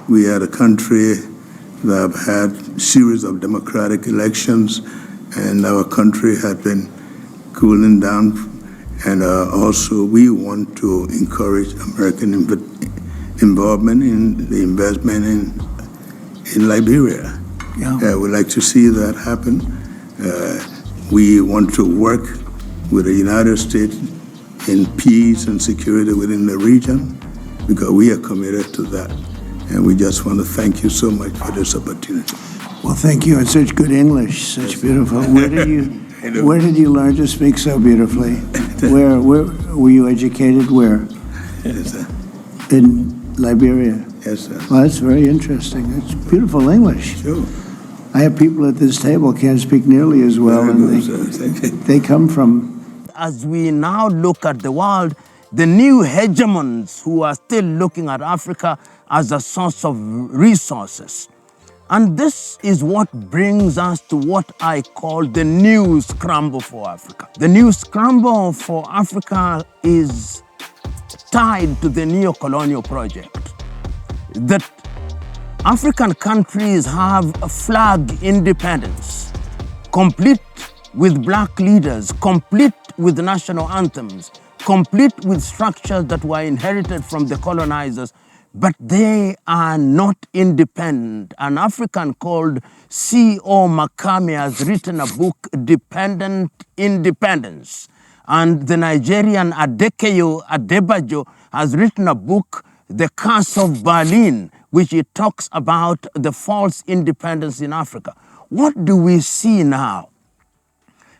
We are a country that have had a series of democratic elections, and our country had been cooling down. And also, we want to encourage American involvement in the investment in Liberia. Yeah. We'd like to see that happen. We want to work with the United States in peace and security within the region, because we are committed to that. And we just want to thank you so much for this opportunity. Well, thank you in such good English, such beautiful. Where did you learn to speak so beautifully? Where were you educated? Where? Yes, sir. In Liberia. Yes, sir. Well, that's very interesting. It's beautiful English. Sure. I have people at this table can't speak nearly as well, and they come from. As we now look at the world, the new hegemons who are still looking at Africa as a source of resources. And this is what brings us to what I call the new scramble for Africa. The new scramble for Africa is tied to the neo-colonial project. That African countries have a flag independence, complete with black leaders, complete with national anthems, complete with structures that were inherited from the colonizers, but they are not independent. An African called C.O. Makame has written a book, Dependent Independence. And the Nigerian Adekeyo Adebajo has written a book, The Curse of Berlin, which it talks about the false independence in Africa. What do we see now?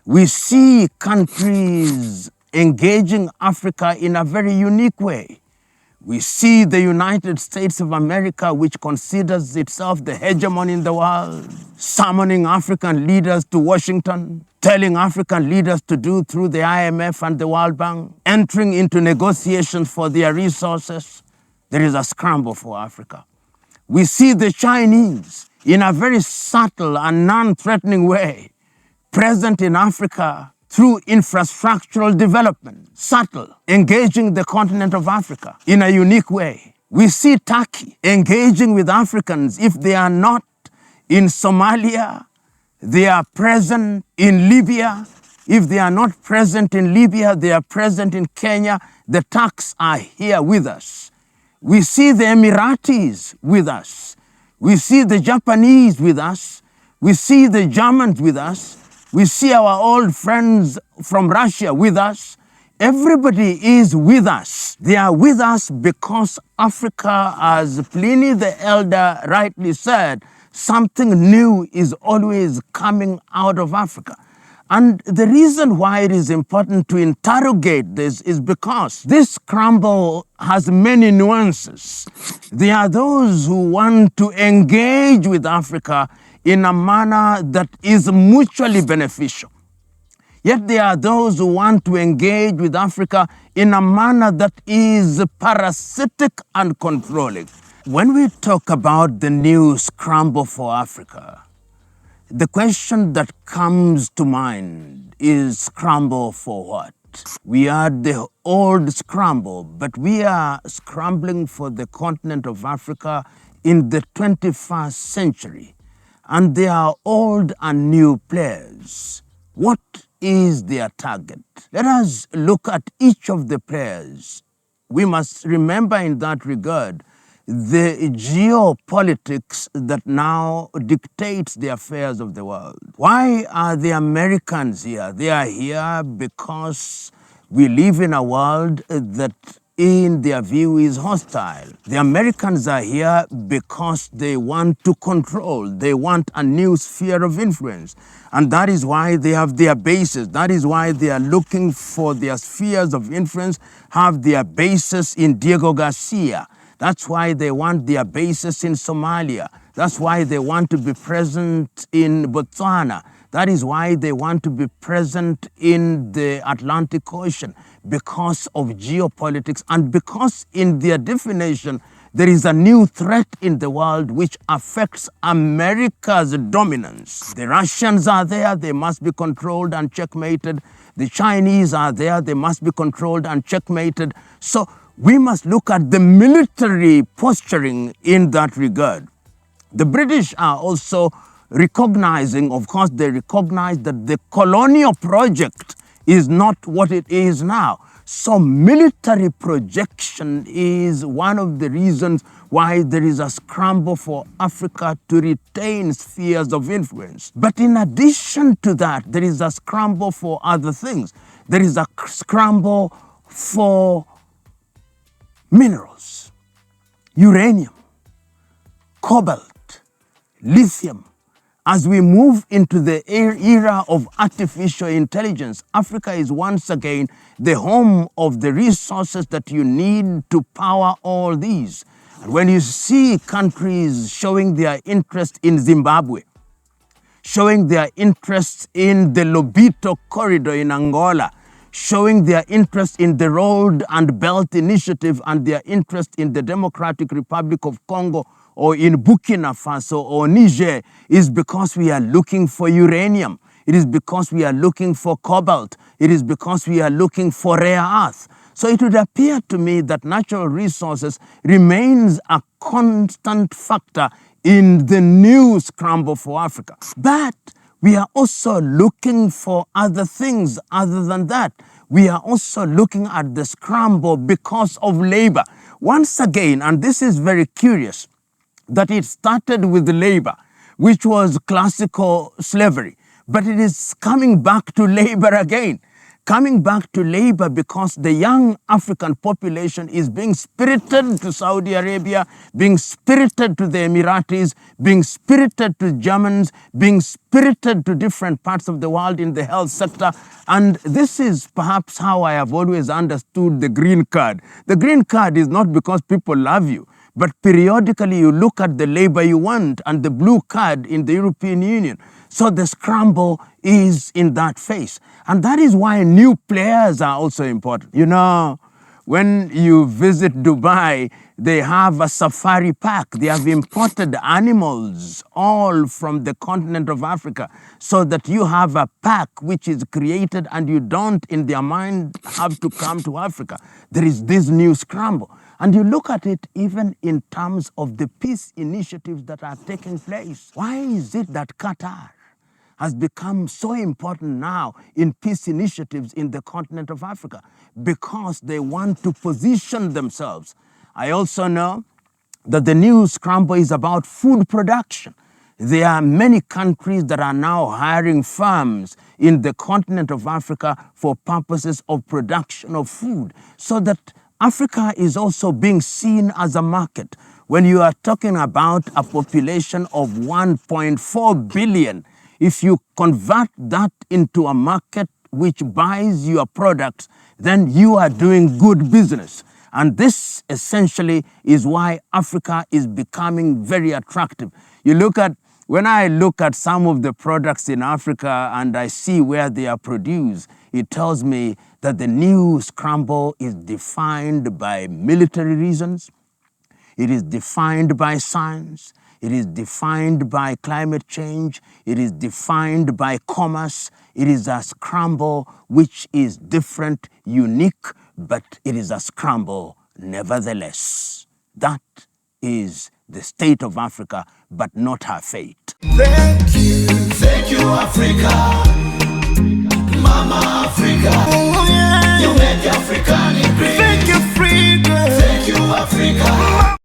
We see countries engaging Africa in a very unique way. We see the United States of America, which considers itself the hegemon in the world, summoning African leaders to Washington, telling African leaders to do through the IMF and the World Bank, entering into negotiations for their resources. There is a scramble for Africa. We see the Chinese in a very subtle and non-threatening way, present in Africa through infrastructural development, subtle, engaging the continent of Africa in a unique way. We see Turkey engaging with Africans. If they are not in Somalia, they are present in Libya. If they are not present in Libya, they are present in Kenya. The Turks are here with us. We see the Emiratis with us. We see the Japanese with us. We see the Germans with us. We see our old friends from Russia with us. Everybody is with us. They are with us because Africa, as Pliny the Elder rightly said, something new is always coming out of Africa. And the reason why it is important to interrogate this is because this scramble has many nuances. There are those who want to engage with Africa in a manner that is mutually beneficial. Yet there are those who want to engage with Africa in a manner that is parasitic and controlling. When we talk about the new scramble for Africa, the question that comes to mind is scramble for what? We are the old scramble, but we are scrambling for the continent of Africa in the 21st century. And they are old and new players. What is their target? Let us look at each of the players. We must remember in that regard the geopolitics that now dictates the affairs of the world. Why are the Americans here? They are here because we live in a world that in their view is hostile. The Americans are here because they want to control. They want a new sphere of influence. And that is why they have their bases. That is why they are looking for their spheres of influence, have their bases in Diego Garcia. That's why they want their bases in Somalia. That's why they want to be present in Botswana. That is why they want to be present in the Atlantic Ocean, because of geopolitics and because in their definition, there is a new threat in the world which affects America's dominance. The Russians are there, they must be controlled and checkmated. The Chinese are there, they must be controlled and checkmated. So we must look at the military posturing in that regard. The British are also recognizing, of course, they recognize that the colonial project is not what it is now. So military projection is one of the reasons why there is a scramble for Africa to retain spheres of influence. But in addition to that, there is a scramble for other things. There is a scramble for minerals, uranium, cobalt, lithium. As we move into the era of artificial intelligence, Africa is once again the home of the resources that you need to power all these. And when you see countries showing their interest in Zimbabwe, showing their interest in the Lobito corridor in Angola, showing their interest in the Road and Belt Initiative and their interest in the Democratic Republic of Congo or in Burkina Faso or Niger, is because we are looking for uranium. It is because we are looking for cobalt. It is because we are looking for rare earth. So it would appear to me that natural resources remains a constant factor in the new scramble for Africa. But we are also looking for other things other than that. We are also looking at the scramble because of labor. Once again, and this is very curious, that it started with labor, which was classical slavery, but it is coming back to labor again. Coming back to labor because the young African population is being spirited to Saudi Arabia, being spirited to the Emiratis, being spirited to Germans, being spirited to different parts of the world in the health sector. And this is perhaps how I have always understood the green card. The green card is not because people love you, but periodically you look at the labor you want and the blue card in the European Union. So the scramble is in that phase. And that is why new players are also important. You know, when you visit Dubai, they have a safari park. They have imported animals all from the continent of Africa so that you have a park which is created and you don't in their mind have to come to Africa. There is this new scramble. And you look at it even in terms of the peace initiatives that are taking place. Why is it that Qatar has become so important now in peace initiatives in the continent of Africa? Because they want to position themselves. I also know that the new scramble is about food production. There are many countries that are now hiring farms in the continent of Africa for purposes of production of food, so that Africa is also being seen as a market. When you are talking about a population of 1.4 billion, if you convert that into a market which buys your products, then you are doing good business. And this essentially is why Africa is becoming very attractive. When I look at some of the products in Africa and I see where they are produced, it tells me that the new scramble is defined by military reasons, it is defined by science, it is defined by climate change, it is defined by commerce. It is a scramble which is different, unique, but it is a scramble nevertheless. That is the state of Africa, but not her fate. Thank you, Africa, Mama Africa. Oh, yeah. You make Africa great. Thank you, Africa. Thank you, Africa.